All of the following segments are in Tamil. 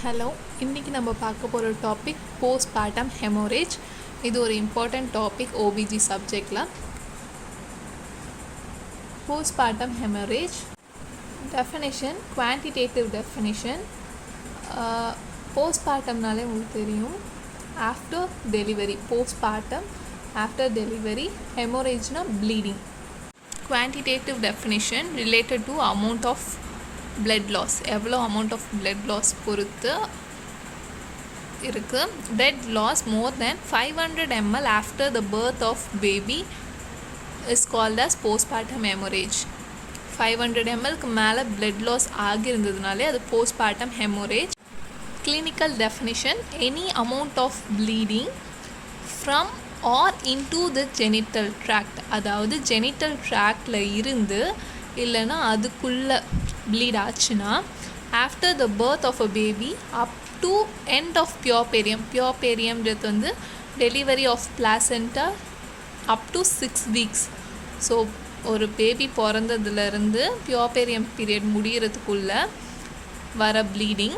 ஹலோ, இன்றைக்கி நம்ம பார்க்க போகிற டாபிக் postpartum hemorrhage. இது ஒரு இம்பார்ட்டண்ட் டாபிக் ஓபிஜி சப்ஜெக்டில். postpartum hemorrhage definition, quantitative definition. postpartumனாலே உங்களுக்கு தெரியும், after delivery. postpartum after delivery, ஹெமோரேஜ்னா bleeding. Quantitative definition related to amount of blood loss, எவ்வளோ amount of blood loss பொறுத்து இருக்குது. blood loss more than 500 ml after the birth of baby is called as postpartum hemorrhage. 500 mlக்கு மேலே blood loss ஆகியிருந்ததுனாலே அது postpartum hemorrhage. clinical definition, any amount of bleeding from or into the genital tract, அதாவது genital tractல இருந்து இல்லைன்னா அதுக்குள்ளே bleed ஆச்சுன்னா after the birth of a baby up to end of puerperium. puerperiumன்றது வந்து delivery of placenta up to 6 weeks. So ஒரு பேபி பிறந்ததுலேருந்து puerperium பீரியட் முடிகிறதுக்குள்ள வர bleeding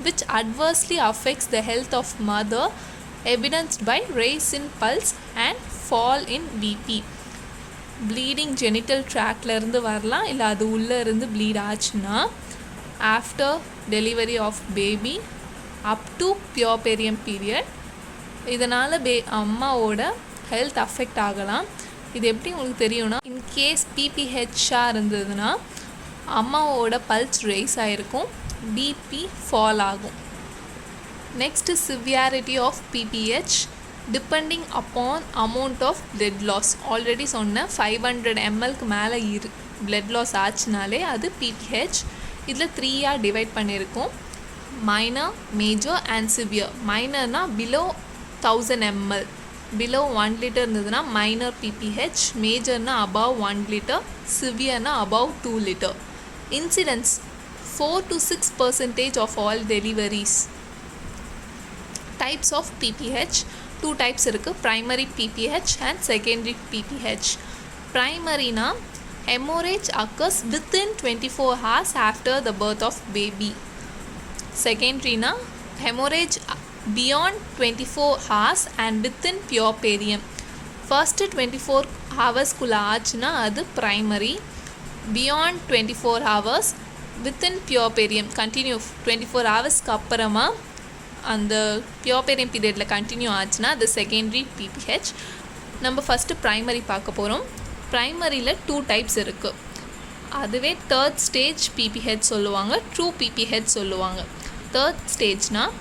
which adversely affects the health of mother, evidenced by rise in pulse and fall in BP. Bleeding genital ட்ராக்லேருந்து வரலாம், இல்லை அது உள்ளே இருந்து ப்ளீட் ஆச்சுன்னா after delivery of baby up to puerperium period. இதனால் அம்மாவோட ஹெல்த் அஃபெக்ட் ஆகலாம். இது எப்படி உங்களுக்கு தெரியும்னா, இன்கேஸ் பிபிஹெச்சாக இருந்ததுன்னா அம்மாவோட பல்ஸ் ரைஸ் ஆகிருக்கும், பிபி ஃபால் ஆகும். Next severity of PPH depending upon amount of blood loss. Already சொன்ன 500 mlக்கு மேலே blood loss ஆச்சுனாலே அது பிபிஹெச். இதில் 3ஆக டிவைட் பண்ணியிருக்கோம், மைனர், மேஜர் அண்ட் சிவியர். மைனர்னால் பிலோ 1000 ml, பிலோ 1 லிட்டர் இருந்ததுன்னா மைனர் பிபிஹெச். மேஜர்னால் above 1 லிட்டர், சிவியர்னால் above 2 litre. Incidence 4 to 6% of all deliveries. types of PPH, 2 types இருக்குது, primary PPH and secondary PPH. primary na hemorrhage occurs within 24 hours after the birth of baby. secondary na hemorrhage beyond 24 hours and within puerperium. first 24 hours குள்ள ஆச்சுன்னா அது primary, beyond 24 hours within puerperium continue 24 ஹவர்ஸ்க்கு அப்புறமா அந்த பியோபெரியம் பீரியடில் கண்டினியூ ஆச்சுன்னா அது செகண்டரி பிபிஹெச். நம்ம ஃபஸ்ட்டு ப்ரைமரி பார்க்க போகிறோம். ப்ரைமரியில் 2 டைப்ஸ் இருக்குது. அதுவே தேர்ட் ஸ்டேஜ் பிபிஹெச் சொல்லுவாங்க, ட்ரூ பிபிஹெச் சொல்லுவாங்க. தேர்ட் ஸ்டேஜ்னால்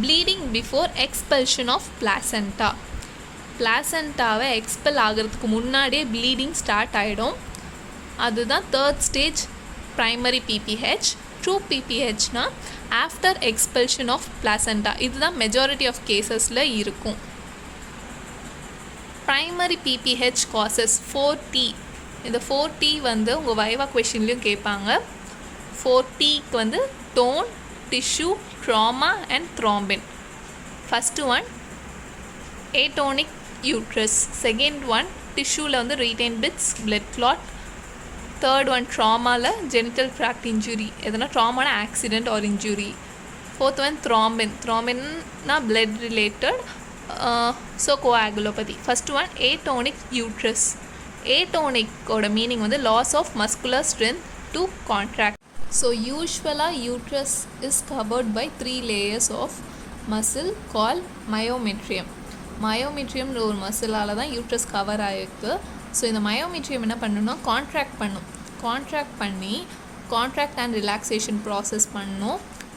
bleeding before expulsion of placenta. பிளாசென்டாவை எக்ஸ்பெல் ஆகிறதுக்கு முன்னாடியே ப்ளீடிங் ஸ்டார்ட் ஆகிடும். அதுதான் third stage primary PPH. True பிபிஹெச்னால் ஆஃப்டர் எக்ஸ்பல்ஷன் ஆஃப் பிளாசென்டா. இதுதான் மெஜாரிட்டி ஆஃப் கேசஸில் இருக்கும். Primary PPH causes 4T. இந்த 4T வந்து உங்கள் வைவா கொஷின்லேயும் கேட்பாங்க. 4Tக்கு வந்து tone, tissue, trauma and thrombin. First one atonic uterus, second one டிஷ்யூவில் வந்து retain bits, blood clot, third one ட்ராமாவில் ஜெனிட்டல் ட்ராக்ட் இன்ஜுரி, எதனா ட்ராமான accident or injury. Fourth one thrombin, த்ராம்பின்னா blood related, so coagulopathy. First one atonic uterus. ஏட்டோனிக்கோட மீனிங் வந்து loss of muscular strength to contract. So யூஸ்வலாக uterus is covered by 3 layers of muscle call myometrium. மயோமெட்ரியம்ன்ற ஒரு மசிலால் தான் யூட்ரஸ் கவர் ஆகிருக்கு. ஸோ இந்த மயோமெட்ரியம் என்ன பண்ணணும்னா கான்ட்ராக்ட் பண்ணி கான்ட்ராக்ட் அண்ட் ரிலாக்ஸேஷன் ப்ராசஸ்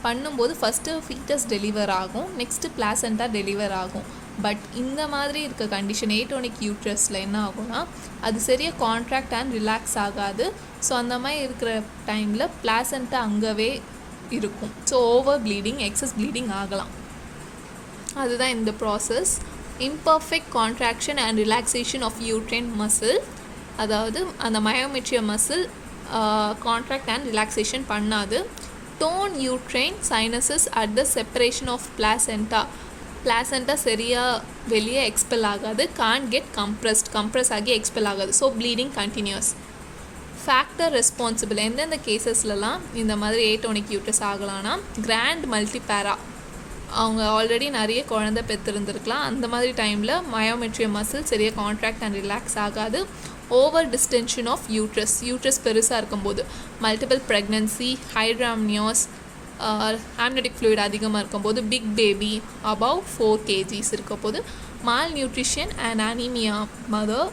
பண்ணும்போது ஃபஸ்ட்டு ஃபீட்டஸ் டெலிவர் ஆகும், நெக்ஸ்ட்டு பிளாசென்டா டெலிவர் ஆகும். பட் இந்த மாதிரி இருக்க கண்டிஷன் ஏட்டோனிக் யூட்ரஸில் என்ன ஆகும்னா அது சரியாக கான்ட்ராக்ட் அண்ட் ரிலாக்ஸ் ஆகாது. ஸோ அந்த மாதிரி இருக்கிற டைமில் பிளாசென்டா அங்கவே இருக்கும். So over bleeding, excess bleeding ஆகலாம். அதுதான் இந்த process. imperfect contraction and relaxation of uterine muscle, அதாவது அந்த myometrium muscle contract and relaxation பண்ணாது. Tone uterine sinuses at the separation of placenta சரியாக வெளியே எக்ஸ்பெல் ஆகாது. கான் கெட் கம்ப்ரஸ் ஆகி எக்ஸ்பெல் ஆகாது. So bleeding continues. Factor responsible எந்தெந்த கேசஸ்லலாம் இந்த மாதிரி ஏட்டோனிக் யூட்ரஸ் ஆகலாம்னா கிராண்ட் மல்டிபேரா, அவங்க ஆல்ரெடி நிறைய குழந்தை பெற்றிருந்துருக்கலாம், அந்த மாதிரி டைமில் மயோமெட்ரியம் மசில் சரியாக கான்ட்ராக்ட் அண்ட் ரிலாக்ஸ் ஆகாது. ஓவர் டிஸ்டென்ஷன் ஆஃப் யூட்ரஸ் பெருசாக இருக்கும்போது, multiple pregnancy, hydramnios, amniotic fluid அதிகமாக இருக்கும்போது, பிக் பேபி அபவ் 4 kgs இருக்கும்போது, malnutrition and anaemia mother,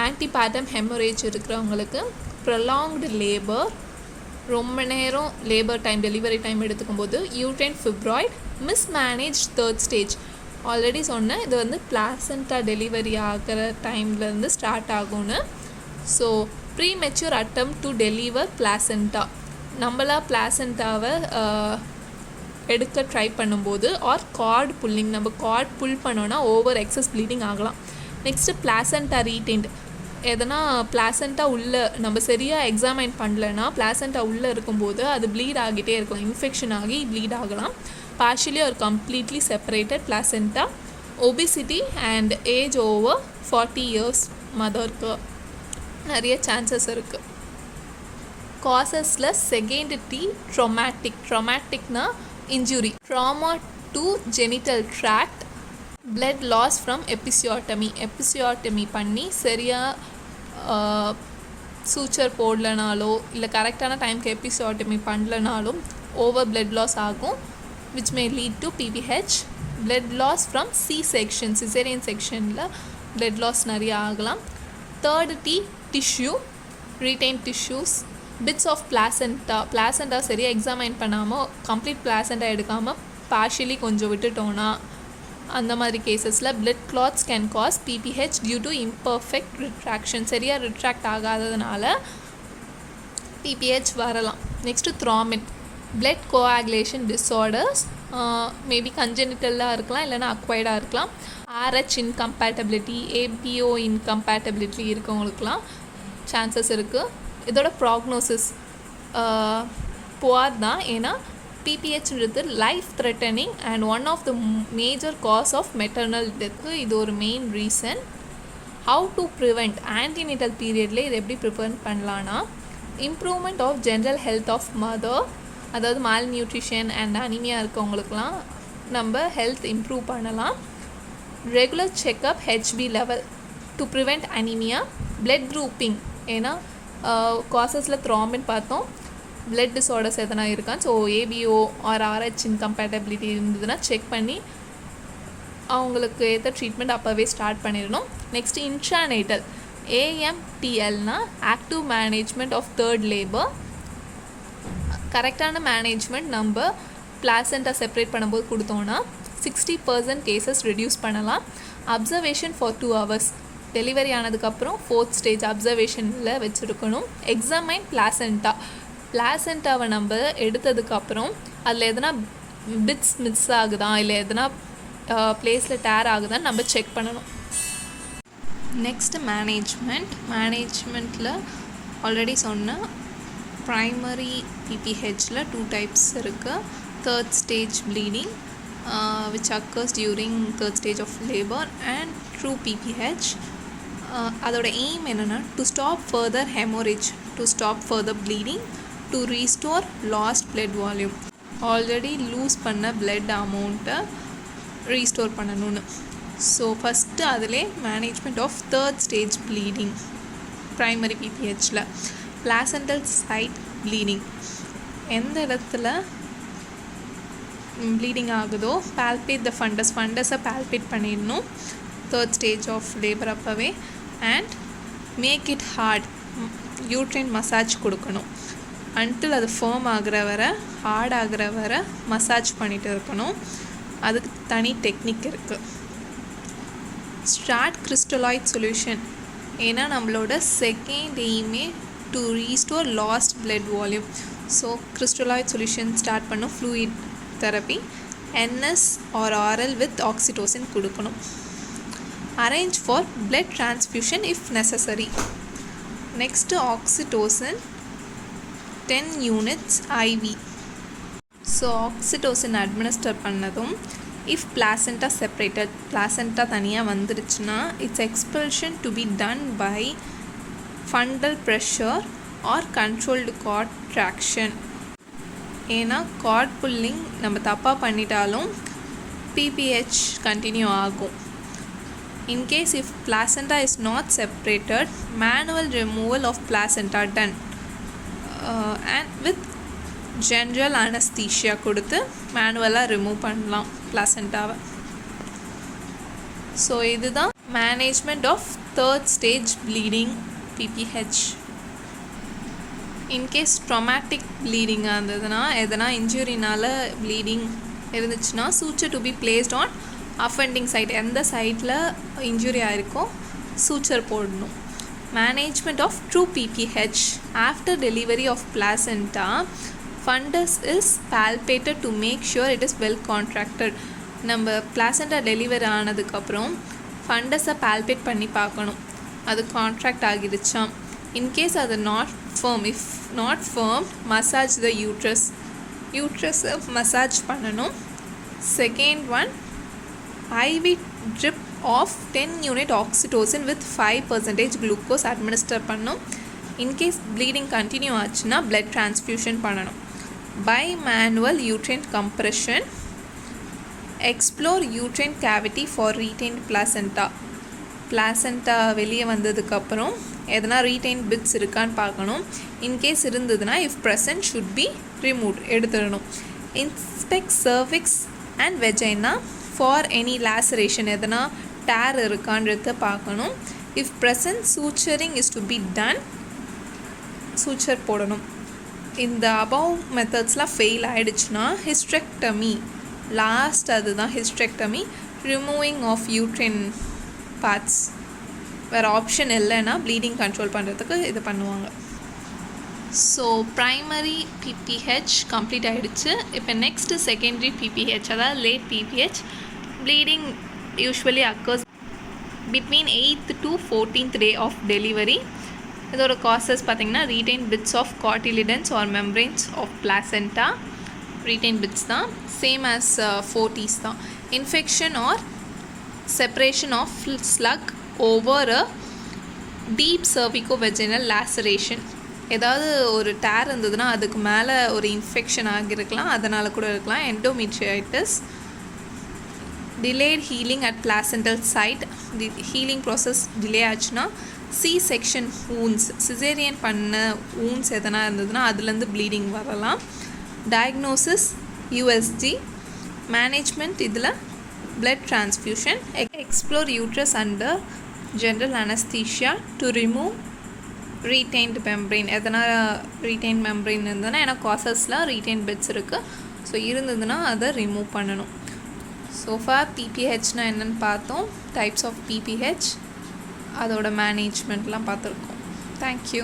antepartum haemorrhage இருக்கிறவங்களுக்கு, ப்ரொலாங்டு லேபர், ரொம்ப நேரம் லேபர் டைம் டெலிவரி டைம் எடுத்துக்கும்போது, uterine fibroid, mismanage 3rd stage. Already சொன்னேன் இது வந்து பிளாசண்டா டெலிவரி ஆகிற டைம்லேருந்து ஸ்டார்ட் ஆகும்னு. So premature attempt to deliver placenta, நம்மளா பிளாசண்டாவை எடுக்க ட்ரை பண்ணும்போது, ஆர் கார்டு புல்லிங், நம்ம கார்டு புல் பண்ணோன்னா ஓவர் எக்ஸஸ் ப்ளீடிங் ஆகலாம். நெக்ஸ்ட்டு பிளாசண்டா ரீடெயின்ட், எதனா பிளாசண்டா உள்ளே நம்ம சரியாக எக்ஸாமைன் பண்ணலன்னா பிளாசண்டா உள்ளே இருக்கும்போது அது ப்ளீட் ஆகிட்டே இருக்கும், இன்ஃபெக்ஷன் ஆகி ப்ளீட் ஆகலாம். Partially or completely separated placenta, obesity and age over 40 years மதருக்கு நிறைய சான்சஸ் இருக்குது. காசஸில் செகண்ட் டி ட்ராமேட்டிக்னா injury, trauma to genital tract, blood loss from episiotomy பண்ணி சரியாக சூச்சர் போடலனாலோ இல்லை கரெக்டான டைமுக்கு எபிசியோட்டமி பண்ணலனாலும் ஓவர் blood loss ஆகும், which may lead to pph. blood loss from C-section, cesarean sectionல blood loss நிறைய ஆகலாம். third T tissue, retained tissues, bits of placenta சரியாக எக்ஸாமைன் பண்ணாமல் கம்ப்ளீட் placenta எடுக்காமல் பார்ஷியலி கொஞ்சம் விட்டுட்டோன்னா அந்த மாதிரி கேசஸில் blood clots can cause pph due to imperfect retraction, சரியாக ரிட்ராக்ட் ஆகாததுனால pph வரலாம். Next thrombin, blood coagulation disorders, maybe கன்ஜெனிட்டலாக இருக்கலாம் இல்லைனா அக்வைர்டாக இருக்கலாம். RH incompatibility, ABO incompatibility இருக்கவங்களுக்குலாம் சான்சஸ் இருக்குது. இதோட ப்ராக்னோசிஸ் புவர் தான், ஏன்னா pph life threatening and one of the major cause of maternal death. இது ஒரு main reason. How to prevent, antenatal பீரியட்லேயே இது எப்படி ப்ரிவெண்ட் பண்ணலான்னா, improvement of general health of mother, அதாவது மால் நியூட்ரிஷன் அண்ட் அனிமியா இருக்கவங்களுக்குலாம் நம்ம ஹெல்த் இம்ப்ரூவ் பண்ணலாம். Regular checkup HB level to prevent anaemia. Blood grouping, ஏன்னா காசஸில் த்ராம்பின் பார்த்தோம், blood disorders எதனா இருக்கான்னு. So ABO or RH incompatibility இருந்ததுன்னா செக் பண்ணி அவங்களுக்கு ஏற்ற ட்ரீட்மெண்ட் அப்போவே ஸ்டார்ட் பண்ணிடணும். நெக்ஸ்ட்டு இன்ட்ரானேட்டல் AMTLனா active management of 3rd labour. கரெக்டான மேனேஜ்மெண்ட் நம்ம பிளாசண்டா செப்பரேட் பண்ணும்போது கொடுத்தோன்னா 60% கேசஸ் ரெடியூஸ் பண்ணலாம். அப்சர்வேஷன் ஃபார் 2 hours, டெலிவரி ஆனதுக்கப்புறம் 4th ஸ்டேஜ் அப்சர்வேஷனில் வச்சுருக்கணும். எக்ஸாமைன் பிளாசண்டாவை நம்ம எடுத்ததுக்கப்புறம் அதில் எதனா பிட்ஸ் மிஸ் ஆகுதா இல்லை எதனா பிளேஸில் டேர் ஆகுதான்னு நம்ம செக் பண்ணணும். நெக்ஸ்ட்டு மேனேஜ்மெண்ட்டில் ஆல்ரெடி சொன்ன ப்ரைமரி ppHல 2 types இருக்குது. 3rd stage bleeding which occurs during 3rd stage of labor and true ppH. அதோட எய்ம் என்னென்னா to stop further haemorrhage, to stop further bleeding, to restore lost blood volume, already lose பண்ண blood அமௌண்ட்டை ரீஸ்டோர் பண்ணணும்னு. ஸோ ஃபஸ்ட்டு அதிலே management of 3rd stage bleeding primary ppHல. பிளாசண்டல் சைட் ப்ளீடிங், எந்த இடத்துல ப்ளீடிங் ஆகுதோ பால்பேட் த ஃபண்டஸை பால்பேட் பண்ணிடணும் 3rd stage ஆஃப் லேபர் அப்போவே. And make it hard, uterine massage கொடுக்கணும். அன்டில் அது ஃபேர்ம் ஆகிற வரை, ஹார்ட் ஆகிற வரை மசாஜ் பண்ணிகிட்டு இருக்கணும். அதுக்கு தனி டெக்னிக் இருக்குது. ஸ்டார்ட் கிறிஸ்டலாய்ட் சொல்யூஷன், ஏன்னா நம்மளோட செகண்ட் எய்மே to restore lost blood volume. So crystalloid solution start பண்ணும். Fluid therapy, NS or RL with oxytocin கொடுக்கணும். Arrange for blood transfusion if necessary. Next oxytocin 10 units IV. So oxytocin administer பண்ணதும் if placenta separated, placenta தனியாக வந்துருச்சுன்னா its expulsion to be done by fundal pressure or controlled cord traction. ஏன்னா கார்ட் புல்லிங் நம்ம தப்பாக பண்ணிட்டாலும் pph கண்டினியூ ஆகும். In case if placenta is not separated, manual removal of placenta done and with general anesthesia கொடுத்து மேனுவலாக ரிமூவ் பண்ணலாம் பிளாசென்டாவை. ஸோ இதுதான் management of third stage bleeding pph. In case traumatic ப்ளீடிங்காக இருந்ததுன்னா, எதனா இன்ஜுரினால் ப்ளீடிங் இருந்துச்சுன்னா, suture to be placed on offending site, எந்த சைட்டில் இன்ஜுரி ஆகிருக்கோ சூச்சர் போடணும். Management of true pph. After delivery of placenta, fundus is palpated to make sure it is well contracted. நம்ம பிளாசென்டா டெலிவரி ஆனதுக்கப்புறம் ஃபண்டஸை பால்பேட் பண்ணி பார்க்கணும், அது கான்ட்ராக்ட் ஆகிடுச்சாம். இன்கேஸ் அது not firm, if not firm, massage the யூட்ரஸை massage பண்ணணும். Second one, IV drip of 10 unit oxytocin with 5% glucose administer பண்ணணும். இன்கேஸ் ப்ளீடிங் கண்டினியூ ஆச்சுன்னா blood transfusion பண்ணணும். Bimanual uterine compression. Explore uterine cavity for retained placenta. Placenta வெளியே வந்ததுக்கப்புறம் எதனா ரீடைன் பிட்ஸ் இருக்கான்னு பார்க்கணும். இன்கேஸ் இருந்ததுன்னா if present should be remove, எடுத்துடணும். Inspect cervix and vagina for any laceration, எதனா டேர் இருக்கான்றத பார்க்கணும். If present suturing is to be done, suture போடணும். இந்த அபவ் மெத்தட்ஸ்லாம் ஃபெயில் ஆகிடுச்சுன்னா ஹிஸ்ட்ரெக்டமி லாஸ்ட், அதுதான் hysterectomy, removing of uterine parts. வேறு ஆப்ஷன் இல்லைன்னா ப்ளீடிங் கண்ட்ரோல் பண்ணுறதுக்கு இது பண்ணுவாங்க. ஸோ ப்ரைமரி pph கம்ப்ளீட் ஆகிடுச்சு. இப்போ நெக்ஸ்ட்டு செகண்டரி pph, அதாவது late pph. Bleeding usually occurs between 8th to 14th day of delivery. இதோட காசஸ் பார்த்திங்கன்னா retain bits of cotyledons or membranes of placenta, retain bits தான், சேம் ஆஸ் 40s தான். Infection or separation of slough over a deep cervicovaginal laceration. ஏதாவது ஒரு டேர் இருந்ததுன்னா அதுக்கு மேலே ஒரு இன்ஃபெக்ஷன் ஆகியிருக்கலாம், அதனால் கூட இருக்கலாம். Endometritis. Delayed healing at placental site, the healing process delay ஆச்சுன்னா. செக்ஷன் வூன்ஸ், சிசேரியன் பண்ண வூன்ஸ் எதனா இருந்ததுன்னா அதுலேருந்து ப்ளீடிங் வரலாம். Diagnosis USG. மேனேஜ்மெண்ட் இதில் blood transfusion. Explore uterus under general anesthesia to remove retained membrane. எதனா retained membrane இருந்ததுன்னா, ஏன்னா காசஸில் retained bits இருக்குது, ஸோ இருந்ததுன்னா அதை ரிமூவ் பண்ணணும். ஸோ ஃபார் pphனால் என்னென்னு பார்த்தோம், டைப்ஸ் ஆஃப் pph, அதோட மேனேஜ்மெண்ட்லாம் பார்த்துருக்கோம். தேங்க்யூ.